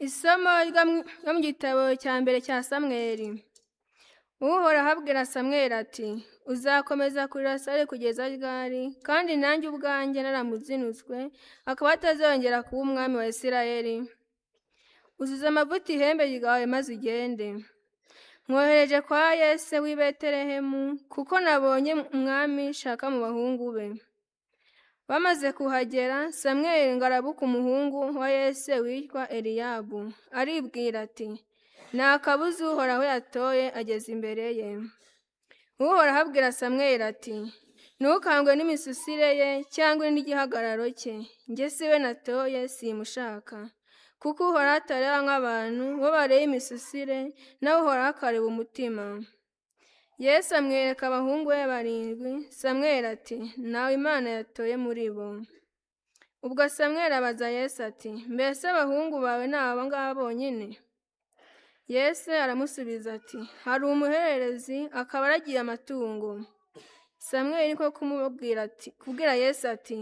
Isomo ryo mu gitabo cya mbere cya Samweli. Uhoraho abwira Samweli ati, uzakomeza kurira Sawuli kugeza ryari? Kandi nanjye ubwanjye naramuzinutswe, akaba atazongera kuba umwami wa Isirayeli. Uzuza amavuta ihembe ryawe maze ugende. Mwohereje kwa Yese w'i Betelehemu, kuko nabonye umwami shaka mu bahungu be. Bamaze kuhagera, Samweli ngo arabuka umuhungu wa Yese witwa Eliyabu. Aribwira ati, nta kabuza Uhoraho yatoye ageze imbere ye. Uhoraho abwira Samweli ati, ntukangwe n'imisusire ye cyangwa n'igihagararo cye. Njye si we natoye, simushaka. Kuko Uhoraho atareba nk'abantu bo bareba imisusire, nawe Uhoraho akareba umutima. Yesu amwereka abahungu be 7. Samweli ati, ntawe Imana yatoye muri bo. Ubwo Samweli abaza Yesu ati, mbese abahungu bawe ni aba ngaba bonyine? Yesu aramusubiza ati, hari umuhererezi akaba aragiye amatungo. Samweli niko kubwira Yesu ati,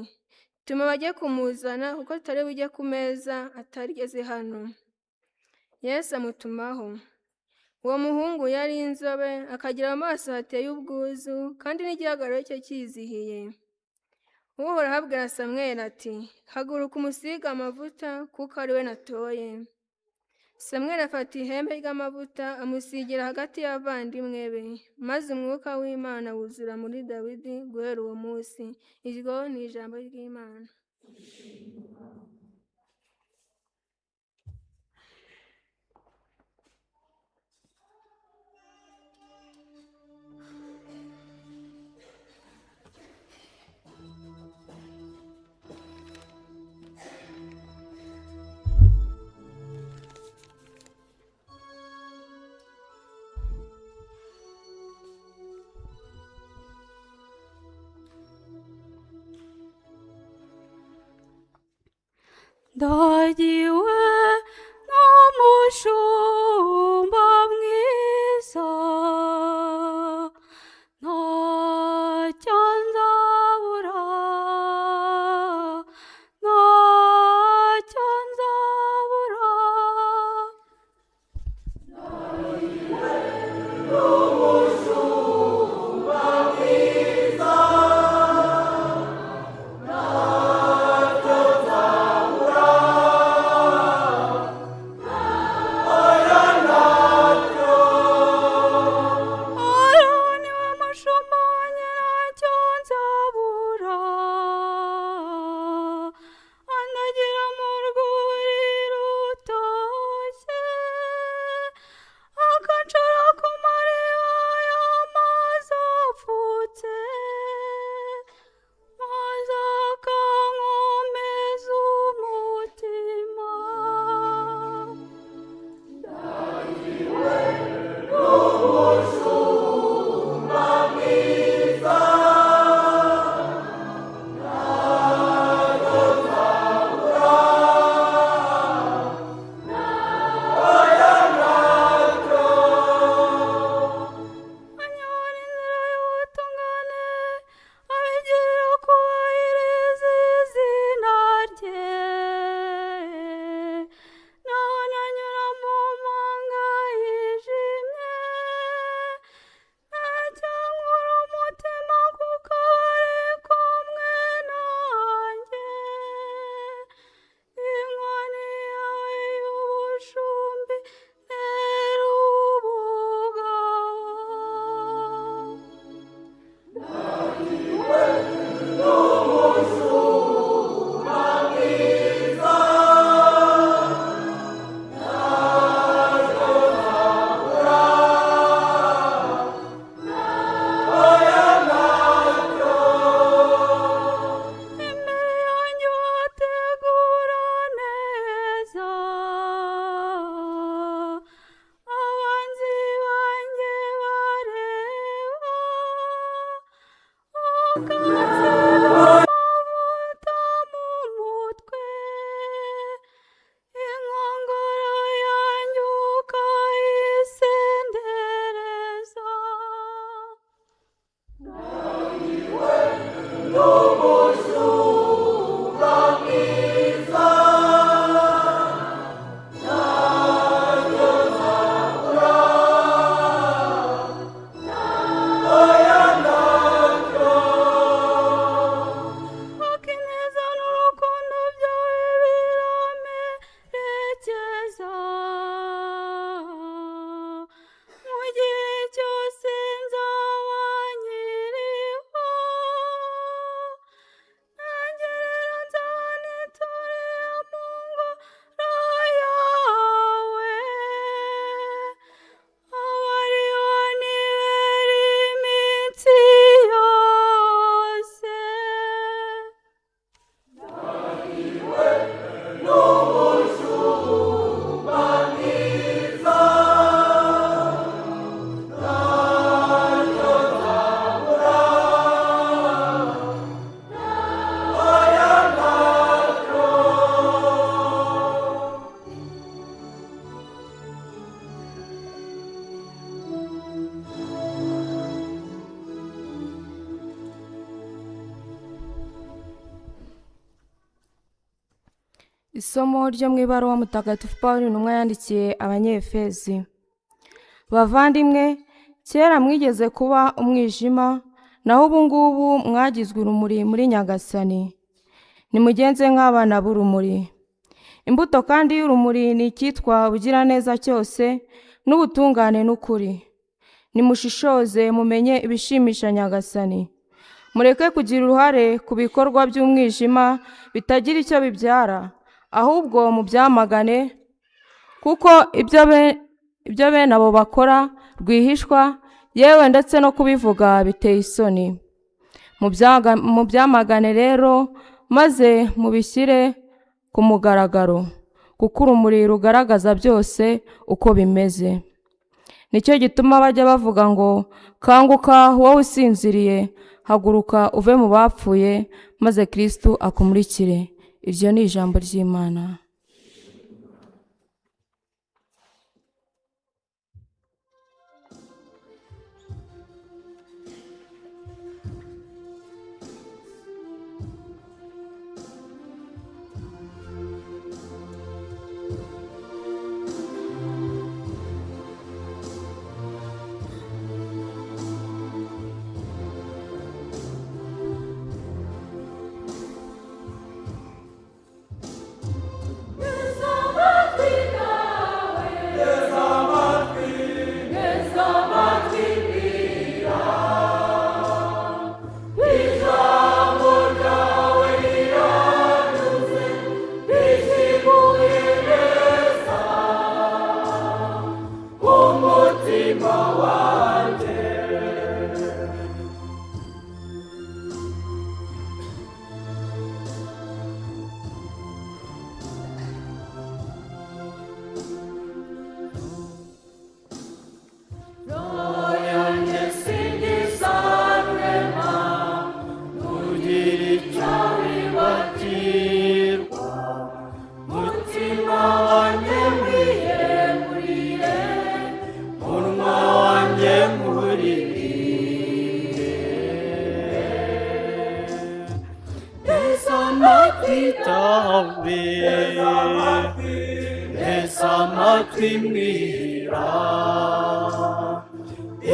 tuma bajye kumuzana kuko tutari bujye ku meza atarigeze hano. Yesu amutumaho. Uwo muhungu yari inzobe, akagira amaso hateye ubwuzu, kandi n'igihagararo cye cyizihiye. Uhoraho abwira Samweli ati, haguruka umusige amavuta, kuko ari we natoye. Samweli afata ihembe ry'amavuta amusigira hagati y'abavandimwe be, maze umwuka w'Imana wuzura muri Dawidi guhera uwo munsi. Iryo ni ijambo ry'Imana. Ndagiwe n'umushumba mwiza, ntacyo nzabura, ntacyo nzabura. Ndagiwe n'umushumba mwiza, ntacyo nzabura. Isomo ryo mu ibaruwa mutagatifu Pawulo intumwa yandikiye Abanyefezi. Bavandimwe, kera mwigeze kuba umwijima, naho ubu ngubu mwagizwe urumuri muri Nyagasani. Nimugenze nk'abana b'urumuri. Imbuto kandi y'urumuri ni icyitwa ubugiraneza cyose n'ubutungane n'ukuri. Nimushishoze mumenye ibishimisha Nyagasani. Mureke kugira uruhare ku bikorwa by'umwijima bitagira icyo bibyara, ahubwo mubyamagane, kuko ibyo bene abo bakora rwihishwa, yewe ndetse no kubivuga biteye isoni. Mubyamagane rero, maze mubishyire ku mugaragaro, kuko urumuri rugaragaza byose uko bimeze. Nicyo gituma bajya bavuga ngo, kanguka wowe usinziriye, haguruka uve mu bapfuye, maze Kristo akumurikire. Iryo ni ijambo ry'Imana.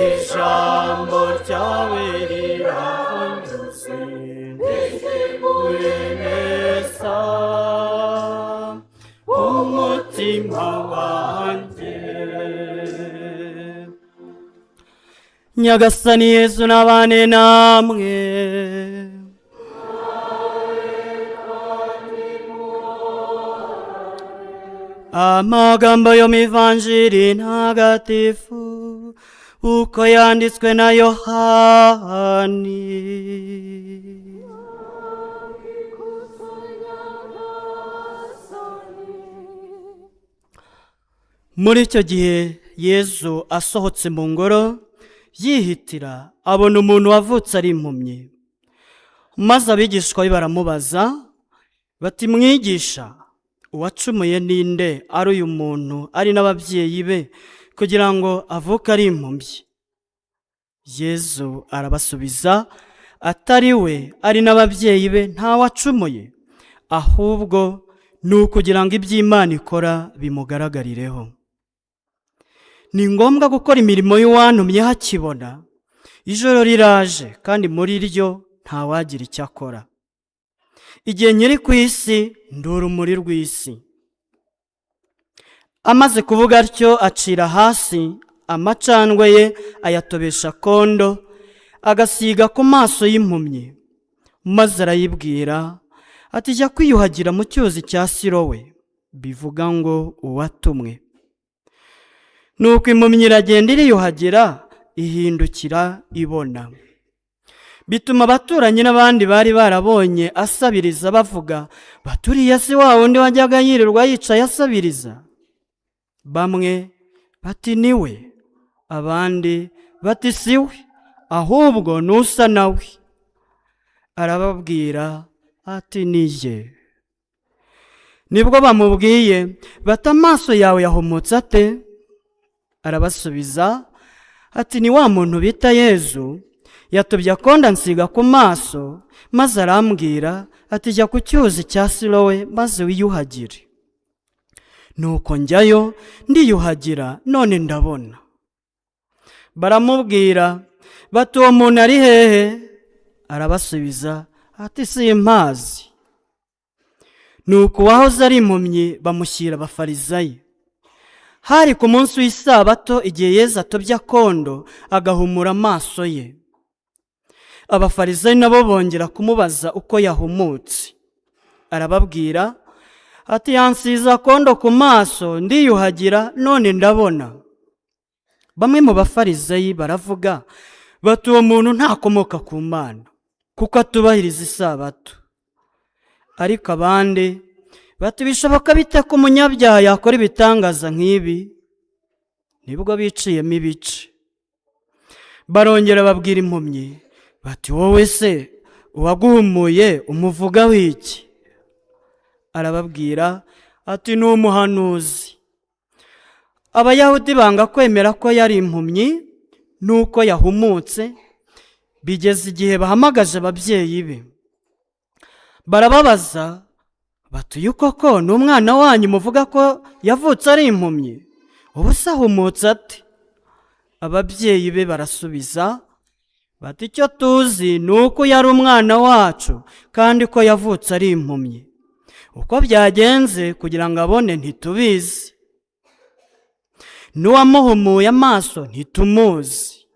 Ijambo ryawe riranyuze risiguye neza umutima wanjye. Nyagasani Yesu nabane namwe. Amagambo yo mu Ivanjiri ntagatifu uko yanditswe na Yohani. Muri icyo gihe Yesu asohotse mu ngoro yihitira, abona umuntu wavutse ari impumyi. Maze abigishwa be baramubaza bati, mwigisha, uwacumuye ninde, ari uyu muntu ari n'ababyeyi be, kugira ngo avuke ari impumyi? Yesu arabasubiza, atari we ari n'ababyeyi be ntawacumuye, ahubwo ni ukugira ngo iby'Imana ikora bimugaragarireho. Ni ngombwa gukora imirimo y'uwantumye hakibona. Ijoro riraje, kandi muri ryo ntawagira icyo akora. Igihe nkiri ku isi ndi urumuri rw'isi. Amaze kuvuga atyo, acira hasi amacandwe ye, ayatobesha kondo, agasiga ku maso y'impumyi. Maze arayibwira ati, jya kwiyuhagira mu cyuzi cya Silowe, bivuga ngo uwatumwe. Nuko impumyi iragenda iriyuhagira, ihindukira ibona. Bituma abaturanyi n'abandi bari barabonye asabiriza bavuga bati, uriya si wa wundi wajyaga yirirwa yicaye asabiriza? Bamwe bati ni we, abandi bati si we, ahubwo nusa nawe. Arababwira ati, ni jye. Nibwo bamubwiye bati, amaso yawe yahumutse ate? Arabasubiza ati, ni wa muntu bita Yesu, yatubye akonda nsiga ku maso, maze arambwira ati, jya ku cyuzi cya Silowe maze wiyuhagire. nuko njyayo ndiyuhagira, none ndabona. Baramubwira bati uwo muntu ari hehe? Arabasubiza ati simpazi. Nuko uwahoze ari impumyi bamushyira abafarisayo. Hari ku munsi w'isabato, igihe Yesu atobye akondo agahumura amaso ye. Abafarisayo nabo bongera kumubaza uko yahumutse. Arababwira ati yansize akondo ku maso ndiyuhagira, none ndabona. Bamwe mu bafarisayo baravuga bati uwo muntu ntakomoka ku Mana, kuko atubahiriza isabato. Ariko abandi bati bishoboka bite ko umunyabyaha yakora ibitangaza nk'ibi? Nibwo biciyemo ibice. Barongera babwira impumyi bati wowe se uwaguhumuye umuvugaho iki? Arababwira ati ni umuhanuzi. Abayahudi banga kwemera ko yari impumyi nuko yahumutse, bigeze igihe bahamagaje ababyeyi be. Barababaza bati uyu koko ni umwana wanyu muvuga ko yavutse ari impumyi? Ubu se ahumutse ate? Ababyeyi be barasubiza bati icyo tuzi ni uko yari umwana wacu kandi ko yavutse ari impumyi. Uko byagenze kugira ngo abone ntitubizi. N'uwamuhumuye amaso ntitumuzi.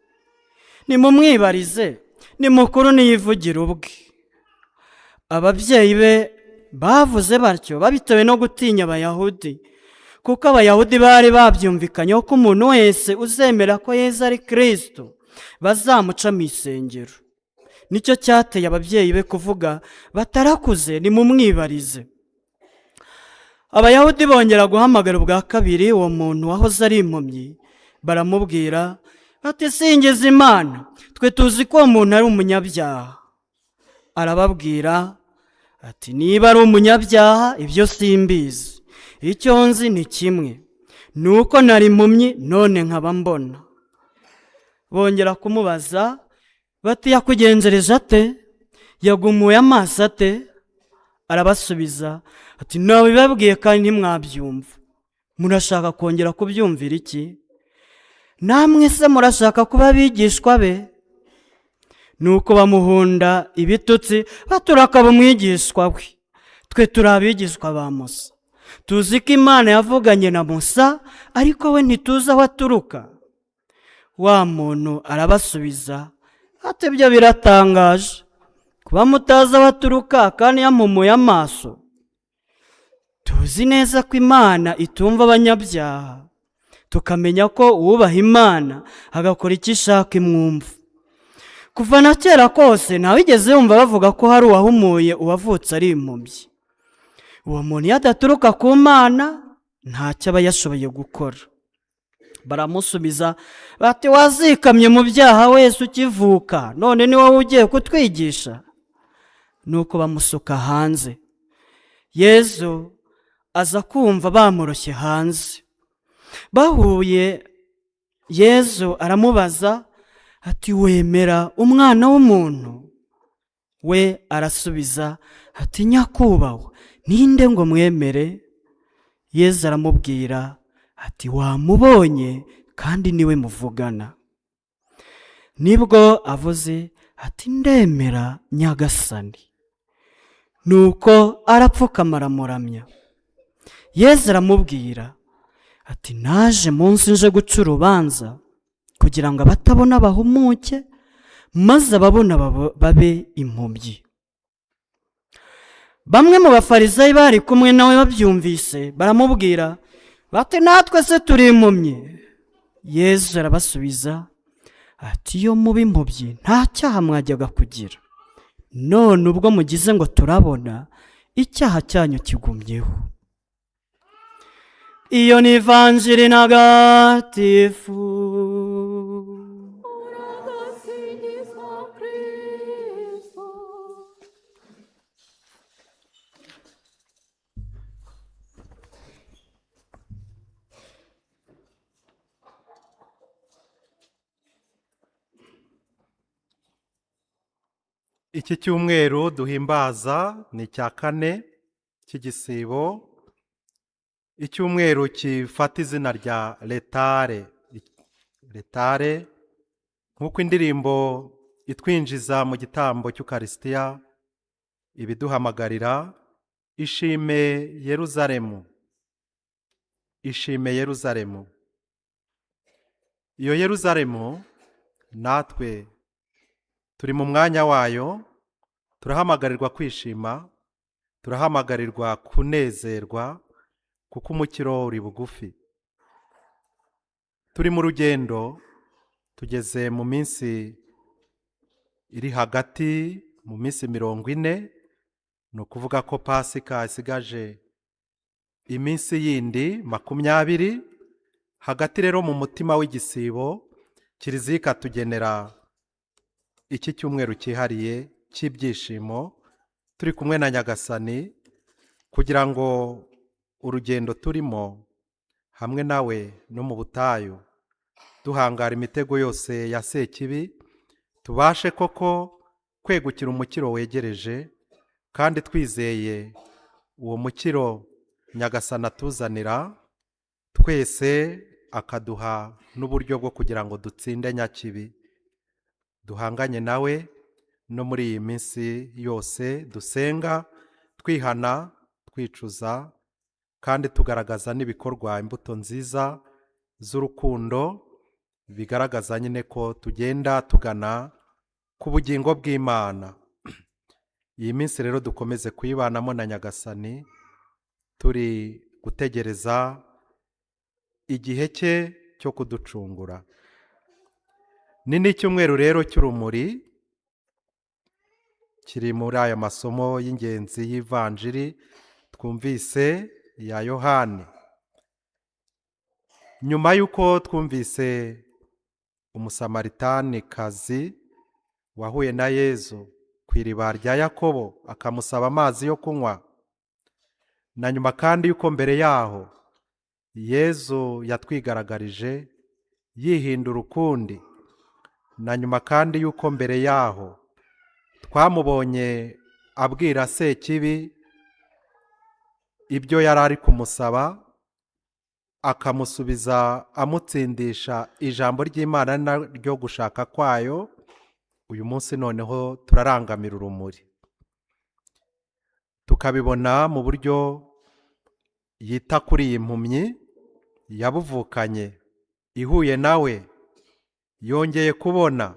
Nimumwibarize, ni mukuru niyivugira ubwe. Ababyeyi be bavuze batyo babitewe no gutinya Abayahudi, kuko Abayahudi bari babyumvikanyeho ko umuntu wese uzemera ko Yesu ari Kristo bazamuca mu isengero. Nicyo cyateye ababyeyi be kuvuga batarakuze nimumwibarize. Abayahudi bongera guhamagara ubwa kabiri uwo muntu wahoze ari impumyi. Baramubwira bati singiza Imana, twe tuzi ko uwo muntu ari umunyabyaha. Arababwira ati niba ari umunyabyaha ibyo simbizi, icyo nzi ni kimwe, ni uko nari impumyi none nkaba mbona. Bongera kumubaza bati yakugenjereje ate? Yagumuye amaso ate? Arabasubiza ati nabibabwiye kandi ntimwabyumva, murashaka kongera kubyumvira iki? Namwe se murashaka kuba abigishwa be? Nuko bamuhunda ibitutsi baturakaba umwigishwa we. Twe turi abigishwa ba Musa, tuzi ko Imana yavuganye na Musa, ariko we ntituzi aho aturuka. Wa muntu arabasubiza ati ibyo biratangaje, kuba mutazi aho aturuka kandi yampumuye amaso. Tuzi neza ko Imana itumva abanyabyaha, tukamenya ko uwubaha Imana agakora icyo ishaka imwumva. Kuva na kera kose ntawigeze yumva bavuga ko hari uwahumuye uwavutse ari impumyi. Uwo muntu iyo adaturuka ku Mana ntacyo aba yashoboye gukora. Baramusubiza bati wazikamye mu byaha wese ukivuka, none ni wowe ugiye kutwigisha? Nuko bamusuka hanze. Yesu aza kumva bamuroshye hanze. Bahuye, Yesu aramubaza ati wemera Umwana w'umuntu? We arasubiza ati nyakubahwa, ninde ngo mwemere? Yesu aramubwira ati wamubonye kandi niwe muvugana. Nibwo avuze ati ndemera Nyagasani. Nuko arapfukama aramuramya. Yesu aramubwira ati naje munsi nje guca urubanza kugira ngo abatabona bahumuke, maze ababona babe impumyi. Bamwe mu bafarisayo bari kumwe nawe babyumvise baramubwira bati natwe se turi impumyi. Yesu arabasubiza ati iyo muba impumyi nta cyaha mwajyaga kugira, none ubwo mugize ngo turabona, icyaha cyanyu kigumyeho. Iyo ni ivanjiri ntagatifu. Iki cyumweru duhimbaza ni icya kane cy'igisibo. icyumweru gifata izina rya retare. Retare nk'uko indirimbo itwinjiza mu gitambo cy'ukarisitiya ibiduhamagarira, ishime Yeruzalemu, ishime Yeruzalemu. Iyo Yeruzalemu natwe turi mu mwanya wayo, turahamagarirwa kwishima, turahamagarirwa kunezerwa, kuko umukiro uri bugufi. Turi mu rugendo, tugeze mu minsi iri hagati mu minsi 40, ni ukuvuga ko Pasika isigaje iminsi yindi 20. Hagati rero mu mutima w'igisibo, Kiliziya ikatugenera iki cyumweru cyihariye cy'ibyishimo, turi kumwe na Nyagasani, kugira ngo urugendo turimo hamwe nawe no mu butayu, duhangara imitego yose ya Sekibi, tubashe koko kwegukira umukiro wegereje, kandi twizeye uwo mukiro Nyagasani atuzanira, twese akaduha n'uburyo bwo kugira ngo dutsinde nyakibi. Duhanganye nawe no muri iyi minsi yose, dusenga, twihana, twicuza, kandi tugaragaza n'ibikorwa, imbuto nziza z'urukundo, bigaragaza nyine ko tugenda tugana ku bugingo bw'Imana. Iyi minsi rero dukomeze kuyibanamo na Nyagasani, turi gutegereza igihe cye cyo kuducungura. Ni n'icyumweru rero cy'urumuri, kiri muri aya masomo y'ingenzi y'ivanjiri twumvise ya Yohani. Nyuma y'uko twumvise umusamaritanikazi wahuye na Yezu ku iriba rya Yakobo akamusaba amazi yo kunywa, na nyuma kandi y'uko mbere yaho Yezu yatwigaragarije yihindura ukundi, na nyuma kandi y'uko mbere yaho twamubonye abwira Sekibi ibyo yari ari kumusaba, akamusubiza amutsindisha ijambo ry'Imana naryo gushaka kwayo. Uyu munsi noneho turarangamira urumuri, tukabibona mu buryo yita kuri iyi mpumyi yabuvukanye, ihuye nawe, yongeye kubona.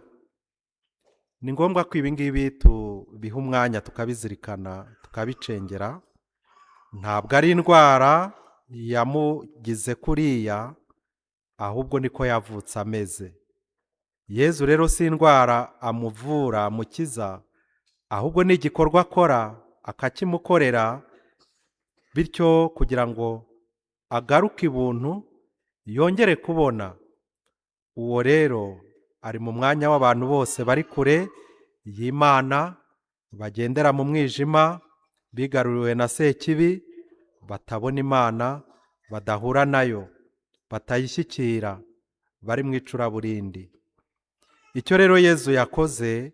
Ni ngombwa ko ibi ngibi tubiha umwanya, tukabizirikana, tukabicengera. Ntabwo ari indwara yamugize kuriya, ahubwo niko yavutse ameze. Yezu rero si indwara amuvura, amukiza, ahubwo ni igikorwa akora akakimukorera, bityo kugira ngo agaruke ibuntu, yongere kubona. Uwo rero ari mu mwanya w'abantu bose bari kure y'Imana, bagendera mu mwijima, bigaruriwe na Sekibi, batabona Imana, badahura nayo, batayishyikira, bari mu icuraburindi. Icyo rero Yezu yakoze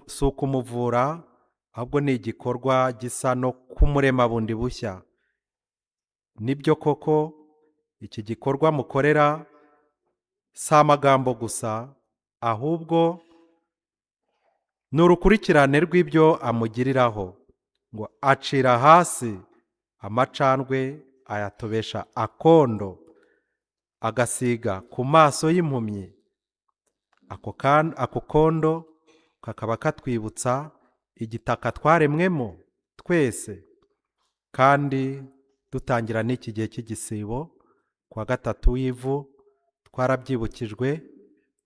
si ukumuvura, ahubwo ni igikorwa gisa no kumurema bundi bushya. Nibyo koko iki gikorwa mukorera si amagambo gusa, ahubwo ni urukurikirane rw'ibyo amugiriraho, ngo acira hasi amacandwe ayatobesha akondo, agasiga ku maso y'impumyi. Ako kondo kakaba katwibutsa igitaka twaremwemo twese, kandi dutangira n'iki gihe cy'igisibo kwa gatatu w'ivu, twarabyibukijwe.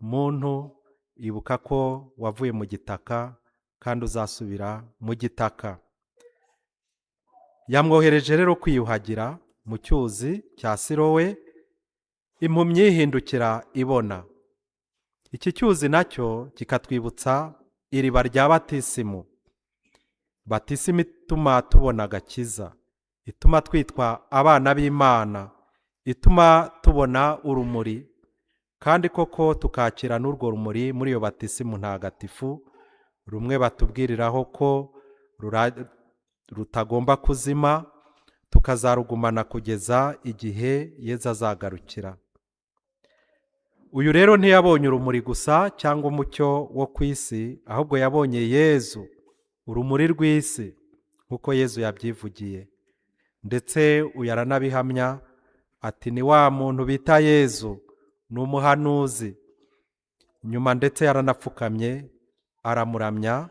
Muntu, ibuka ko wavuye mu gitaka kandi uzasubira mu gitaka. Yamwohereje rero kwiyuhagira mu cyuzi cya Silowe, impumyi yihindukira ibona. Iki cyuzi nacyo kikatwibutsa iriba rya batisimu. Batisimu ituma tubona agakiza, ituma twitwa abana b'Imana, ituma tubona urumuri, kandi koko tukakira n'urwo rumuri muri iyo batisimu ntagatifu, rumwe batubwiriraho ko rutagomba kuzima, tukazarugumana kugeza igihe Yezu azagarukira. Uyu rero ntiyabonye urumuri gusa cyangwa umucyo wo ku isi, ahubwo yabonye Yezu, urumuri rw'isi, nk'uko Yezu yabyivugiye. Ndetse uyu aranabihamya ati ni wa muntu bita Yezu, ni umuhanuzi. Nyuma ndetse yaranapfukamye aramuramya,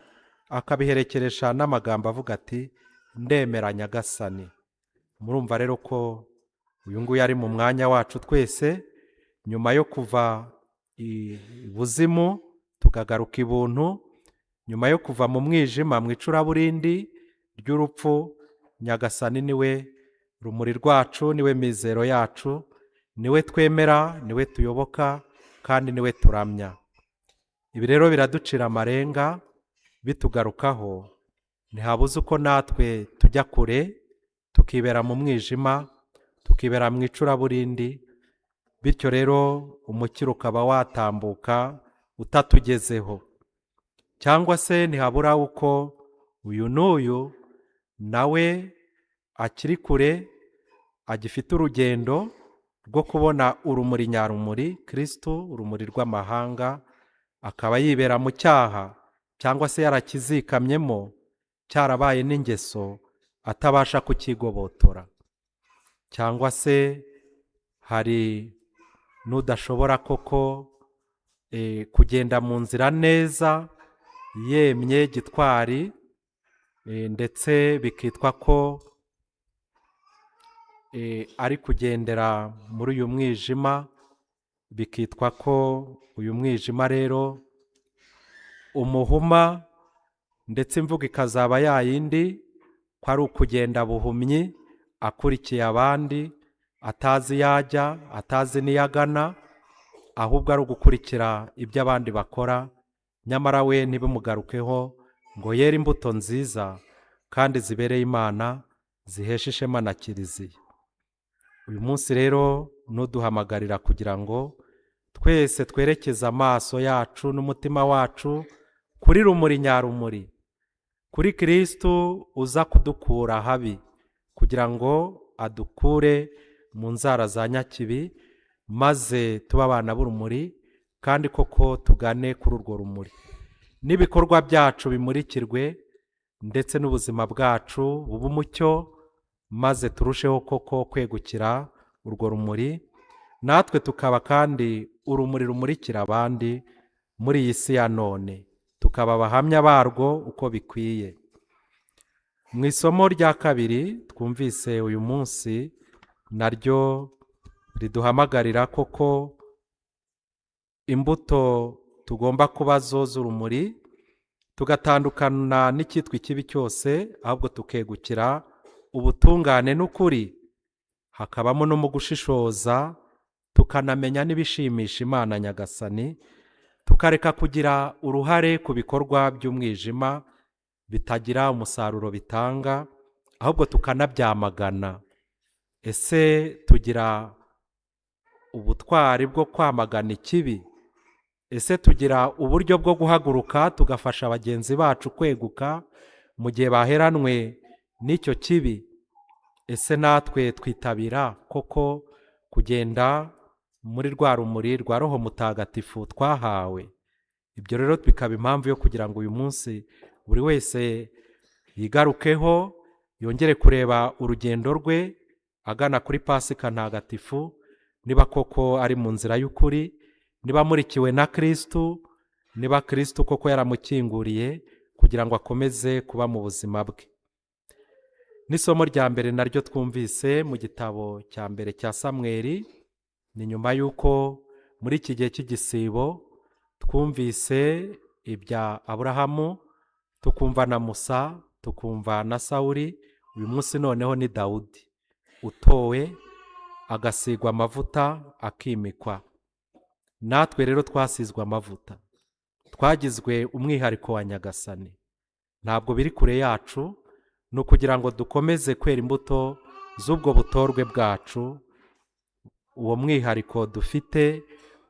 akabiherekeresha n'amagambo avuga ati ndemera Nyagasani. Murumva rero ko uyu nguyu ari mu mwanya wacu twese, nyuma yo kuva ibuzimu tukagaruka ibuntu, nyuma yo kuva mu mwijima mu icuraburindi ry'urupfu, Nyagasani niwe rumuri rwacu, niwe mizero yacu, niwe twemera, niwe tuyoboka, kandi niwe turamya. Ibi rero biraducira amarenga bitugarukaho, ntihabuze uko natwe tujya kure tukibera mu mwijima, tukibera mu icuraburindi, bityo rero umukiro ukaba watambuka utatugezeho. Cyangwa se ntihabura uko uyu n'uyu nawe akiri kure, agifite urugendo rwo kubona urumuri nyarumuri, Kristo, urumuri rw'amahanga, akaba yibera mu cyaha cyangwa se yarakizikamyemo, cyarabaye n'ingeso atabasha kukigobotora. Cyangwa se hari n'udashobora koko kugenda mu nzira neza yemye gitwari, ndetse bikitwa ko ari kugendera muri uyu mwijima, bikitwa ko uyu mwijima rero umuhuma, ndetse imvugo ikazaba yayindi ko ari ukugenda buhumyi akurikiye abandi, atazi yajya, atazi niyagana, ahubwo ari ugukurikira ibyo abandi bakora, nyamara we ntibimugarukeho ngo yere imbuto nziza kandi zibereye Imana, zihesha ishema na Kiliziya. Uyu munsi rero nuduhamagarira kugira ngo twese twerekeze amaso yacu n'umutima wacu kuri rumuri nyarumuri, kuri Kristo uza kudukura habi, kugira ngo adukure mu nzara za nyakibi, maze tuba abana b'urumuri, kandi koko tugane kuri urwo rumuri, n'ibikorwa byacu bimurikirwe, ndetse n'ubuzima bwacu buba umucyo, maze turusheho koko kwegukira urwo rumuri, natwe tukaba kandi urumuri rumurikira abandi muri iyi si ya none, tukaba abahamya barwo uko bikwiye. Mu isomo rya kabiri twumvise uyu munsi, naryo riduhamagarira koko imbuto tugomba kuba zo z'urumuri, tugatandukana n'icyitwa ikibi cyose, ahubwo tukegukira ubutungane n'ukuri, hakabamo no mu gushishoza, tukanamenya n'ibishimisha Imana Nyagasani, tukareka kugira uruhare ku bikorwa by'umwijima bitagira umusaruro bitanga, ahubwo tukanabyamagana. Ese tugira ubutwari bwo kwamagana ikibi? Ese tugira uburyo bwo guhaguruka tugafasha bagenzi bacu kweguka mu gihe baheranwe n'icyo kibi? Ese natwe twitabira koko kugenda muri rwa rumuri rwa Roho Mutagatifu twahawe? Ibyo rero bikaba impamvu yo kugira ngo uyu munsi buri wese yigarukeho, yongere kureba urugendo rwe agana kuri Pasika ntagatifu, niba koko ari mu nzira y'ukuri, niba amurikiwe na Kristo, niba Kristo koko yaramukinguriye kugira ngo akomeze kuba mu buzima bwe. N'isomo rya mbere naryo twumvise mu gitabo cya mbere cya Samweli, ni nyuma y'uko muri iki gihe cy'igisibo twumvise ibya Aburahamu, tukumva na Musa, tukumva na Sawuli, uyu munsi noneho ni Dawudi utowe, agasigwa amavuta, akimikwa. Natwe rero twasizwe amavuta, twagizwe umwihariko wa Nyagasani, ntabwo biri kure yacu, ni ukugira ngo dukomeze kwera imbuto z'ubwo butorwe bwacu, uwo mwihariko dufite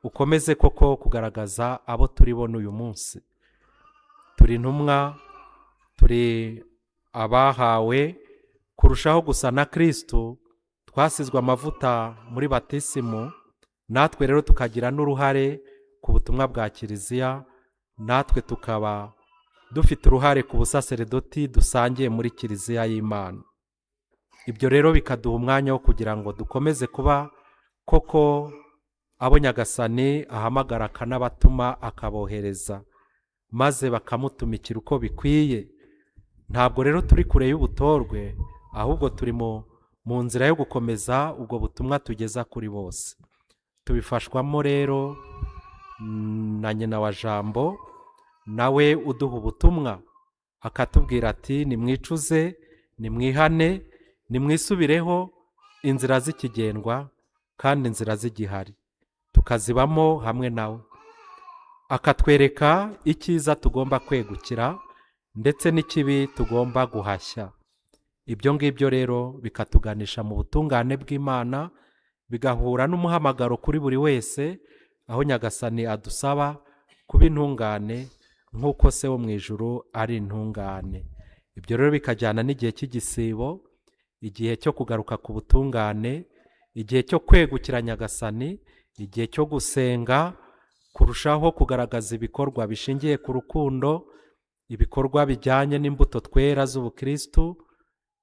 ukomeze koko kugaragaza abo turi bo n'uyu munsi. Turi intumwa, turi abahawe kurushaho gusa na Kristo, twasizwe amavuta muri batisimu, natwe rero tukagira n'uruhare ku butumwa bwa Kiliziya, natwe tukaba dufite uruhare ku busaseredoti dusangiye muri Kiliziya y'Imana. Ibyo rero bikaduha umwanya wo kugira ngo dukomeze kuba koko abo Nyagasani ahamagara akanabatuma akabohereza, maze bakamutumikira uko bikwiye. Ntabwo rero turi kure y'ubutorwe, ahubwo turi mu nzira yo gukomeza ubwo butumwa tugeza kuri bose. Tubifashwamo rero na nyina wa Jambo, nawe uduha ubutumwa akatubwira ati nimwicuze, nimwihane, nimwisubireho, inzira zikigendwa kandi inzira zigihari, tukazibamo hamwe nawe. Akatwereka icyiza tugomba kwegukira ndetse n'ikibi tugomba guhashya. Ibyo ngibyo rero bikatuganisha mu butungane bw'Imana, bigahura n'umuhamagaro kuri buri wese, aho Nyagasani adusaba kuba intungane nk'uko Se wo mu ijuru ari intungane. Ibyo rero bikajyana n'igihe cy'igisibo, igihe cyo kugaruka ku butungane, igihe cyo kwegukira Nyagasani, igihe cyo gusenga, kurushaho kugaragaza ibikorwa bishingiye ku rukundo, ibikorwa bijyanye n'imbuto twera z'ubukristu.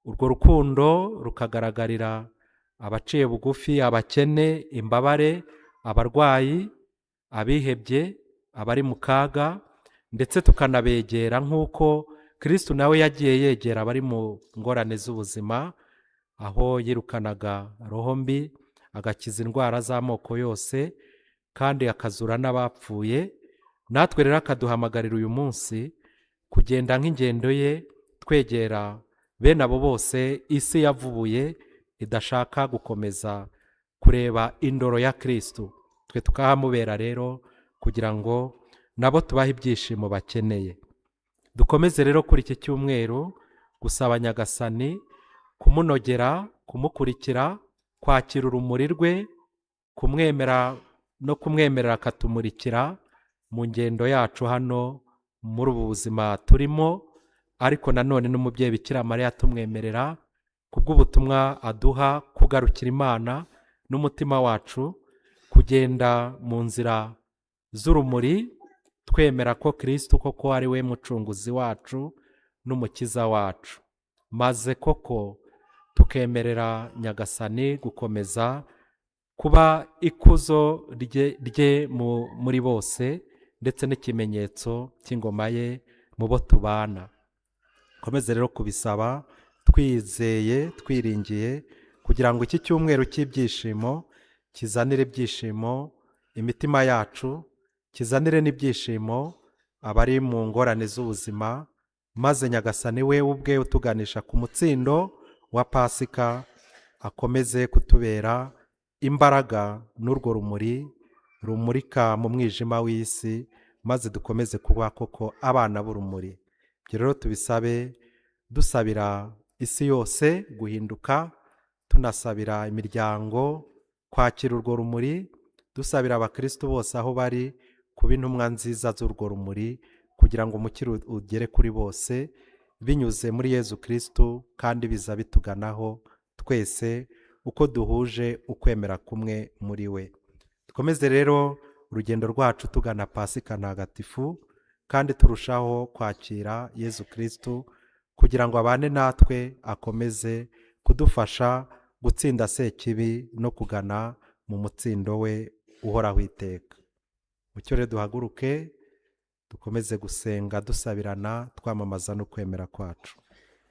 Urwo rukundo rukagaragarira abaciye bugufi, abakene, imbabare, abarwayi, abihebye, abari mu kaga, ndetse tukanabegera nk'uko Kristo nawe yagiye yegera abari mu ngorane z'ubuzima, aho yirukanaga roho mbi, agakiza indwara z'amoko yose, kandi akazura n'abapfuye. Natwe rero akaduhamagarira uyu munsi kugenda nk'ingendo ye, twegera bene abo bose isi yavubuye idashaka gukomeza kureba indoro ya Kristo. Twe tukahamubera rero kugira ngo nabo tubahe ibyishimo bakeneye. Dukomeze rero kuri iki cyumweru gusaba Nyagasani kumunogera, kumukurikira, kwakira urumuri rwe, kumwemera no kumwemerera akatumurikira mu ngendo yacu hano muri ubu buzima turimo, ariko nanone n'umubyeyi Bikira Mariya tumwemerera kubw'ubutumwa aduha kugarukira Imana n'umutima wacu, kugenda mu nzira z'urumuri, twemera ko Kristo koko ari we mucunguzi wacu n'umukiza wacu, maze koko tukemerera Nyagasani gukomeza kuba ikuzo rye muri bose, ndetse n'ikimenyetso cy'ingoma ye mu bo tubana. Komeze rero kubisaba twizeye, twiringiye, kugira ngo iki cyumweru cy'ibyishimo kizanire ibyishimo imitima yacu, kizanire n'ibyishimo abari mu ngorane z'ubuzima, maze Nyagasani we ubwe utuganisha ku mutsindo wa Pasika akomeze kutubera imbaraga n'urwo rumuri rumurika mu mwijima w'isi, maze dukomeze kuba koko abana b'urumuri. Ibyo rero tubisabe dusabira isi yose guhinduka, tunasabira imiryango kwakira urwo rumuri, dusabira abakristo bose aho bari kuba intumwa nziza z'urwo rumuri, kugira ngo umukiro ugere kuri bose binyuze muri Yezu Kristo, kandi biza bituganaho twese uko duhuje ukwemera kumwe muri we. Dukomeze rero urugendo rwacu tugana Pasika ntagatifu, kandi turushaho kwakira Yezu Kristo kugira ngo abane natwe, akomeze kudufasha gutsinda sekibi no kugana mu mutsindo we uhoraho iteka. Mucyo rero duhaguruke dukomeze gusenga dusabirana, twamamaza no kwemera kwacu.